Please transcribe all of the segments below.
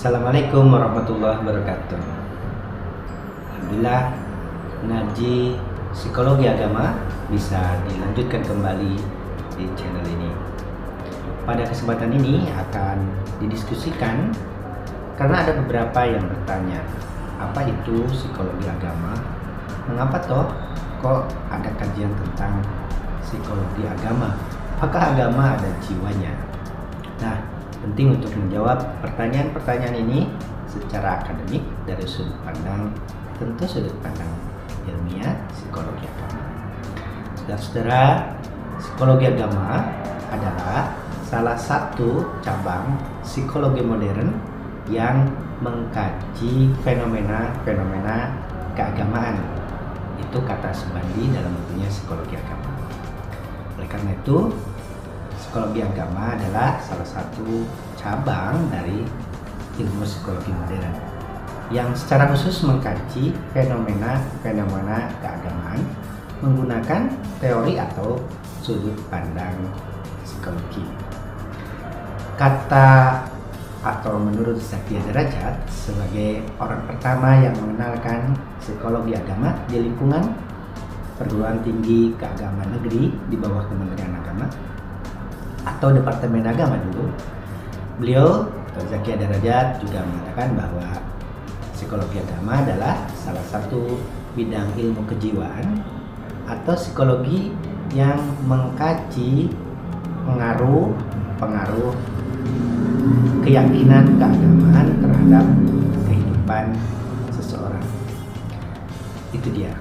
Assalamualaikum warahmatullahi wabarakatuh. Alhamdulillah, ngaji psikologi agama bisa dilanjutkan kembali di channel ini. Pada kesempatan ini akan didiskusikan karena ada beberapa yang bertanya, apa itu psikologi agama? Mengapa kok ada kajian tentang psikologi agama? Apakah agama ada jiwanya? Nah, penting untuk menjawab pertanyaan-pertanyaan ini secara akademik dari sudut pandang, tentu sudut pandang ilmiah psikologi agama. Saudara-saudara, psikologi agama adalah salah satu cabang psikologi modern yang mengkaji fenomena-fenomena keagamaan. Itu kata Subandi dalam bukunya Psikologi Agama. Oleh karena itu, psikologi agama adalah salah satu cabang dari ilmu psikologi modern yang secara khusus mengkaji fenomena-fenomena keagamaan menggunakan teori atau sudut pandang psikologi. Kata atau menurut Zakia Derajat sebagai orang pertama yang mengenalkan psikologi agama di lingkungan perguruan tinggi keagamaan negeri di bawah Kementerian Agama atau Departemen Agama dulu, beliau atau Zakia Derajat juga mengatakan bahwa psikologi agama adalah salah satu bidang ilmu kejiwaan atau psikologi yang mengkaji pengaruh keyakinan keagamaan terhadap kehidupan seseorang. Itu dia.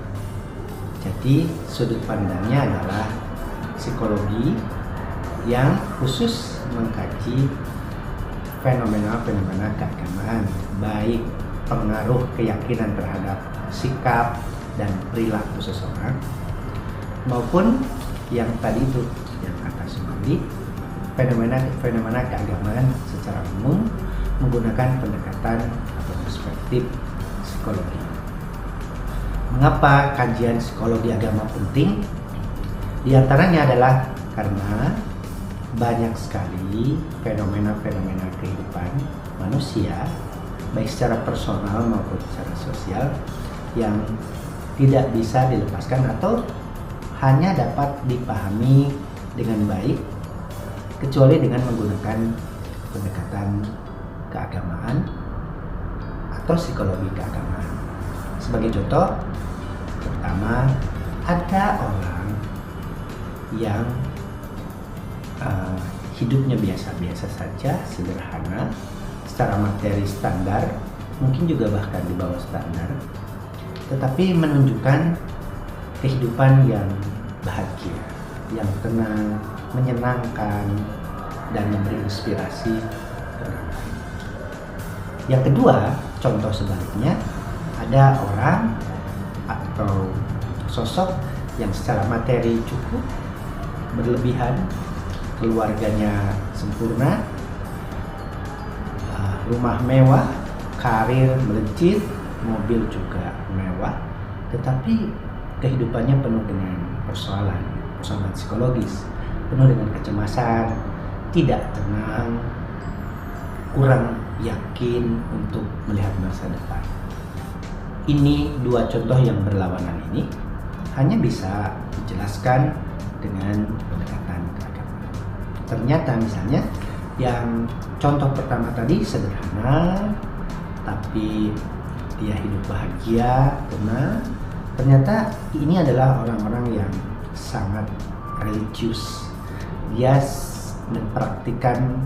Jadi sudut pandangnya adalah psikologi yang khusus mengkaji fenomena-fenomena keagamaan, baik pengaruh keyakinan terhadap sikap dan perilaku seseorang maupun yang tadi itu yang kata Subandi, fenomena keagamaan secara umum menggunakan pendekatan atau perspektif psikologi. Mengapa kajian psikologi agama penting? Di antaranya adalah karena banyak sekali fenomena-fenomena kehidupan manusia, baik secara personal maupun secara sosial, yang tidak bisa dilepaskan atau hanya dapat dipahami dengan baik kecuali dengan menggunakan pendekatan keagamaan atau psikologi keagamaan. Sebagai contoh, pertama, ada orang yang hidupnya biasa-biasa saja, sederhana, secara materi standar, mungkin juga bahkan di bawah standar, tetapi menunjukkan kehidupan yang bahagia, yang tenang, menyenangkan, dan memberi inspirasi ke orang lain. Yang kedua, contoh sebaliknya, ada orang atau sosok yang secara materi cukup berlebihan, keluarganya sempurna, rumah mewah, karir melejit, mobil juga mewah, tetapi kehidupannya penuh dengan persoalan psikologis, penuh dengan kecemasan, tidak tenang, kurang yakin untuk melihat masa depan. Ini dua contoh yang berlawanan ini hanya bisa dijelaskan dengan pendekatan keagamaan. Ternyata misalnya yang contoh pertama tadi sederhana, tapi dia hidup bahagia, tenang. Ternyata ini adalah orang-orang yang sangat religius. Dia mempraktikkan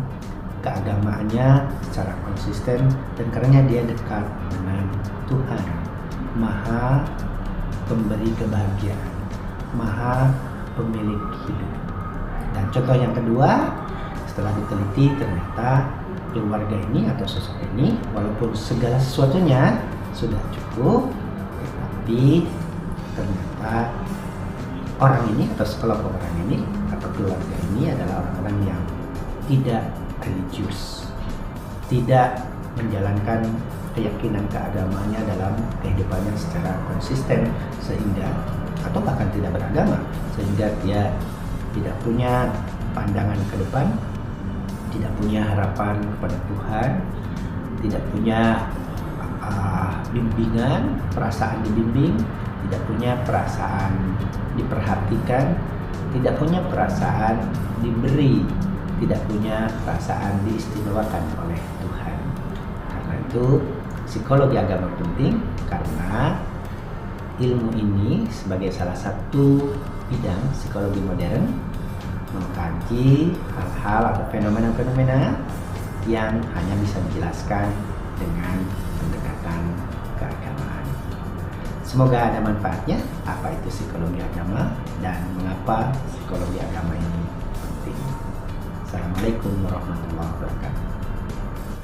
keagamaannya secara konsisten dan karena dia dekat dengan Tuhan, Maha Pemberi kebahagiaan, Maha Pemilik hidup. Dan contoh yang kedua, setelah diteliti ternyata keluarga ini atau sosok ini walaupun segala sesuatunya sudah cukup, tetapi ternyata orang ini atau sekelompok orang ini atau keluarga ini adalah orang-orang yang tidak religius, tidak menjalankan keyakinan keagamaannya dalam kehidupannya secara konsisten, sehingga atau bahkan tidak beragama, sehingga dia tidak punya pandangan ke depan, tidak punya harapan kepada Tuhan, tidak punya bimbingan, perasaan dibimbing, tidak punya perasaan diperhatikan, tidak punya perasaan diberi, tidak punya perasaan diistimewakan oleh Tuhan. Karena itu psikologi agama penting, karena ilmu ini sebagai salah satu bidang psikologi modern mengkaji hal-hal atau fenomena-fenomena yang hanya bisa dijelaskan dengan pendekatan keagamaan. Semoga ada manfaatnya apa itu psikologi agama dan mengapa psikologi agama ini penting. Assalamualaikum warahmatullahi wabarakatuh.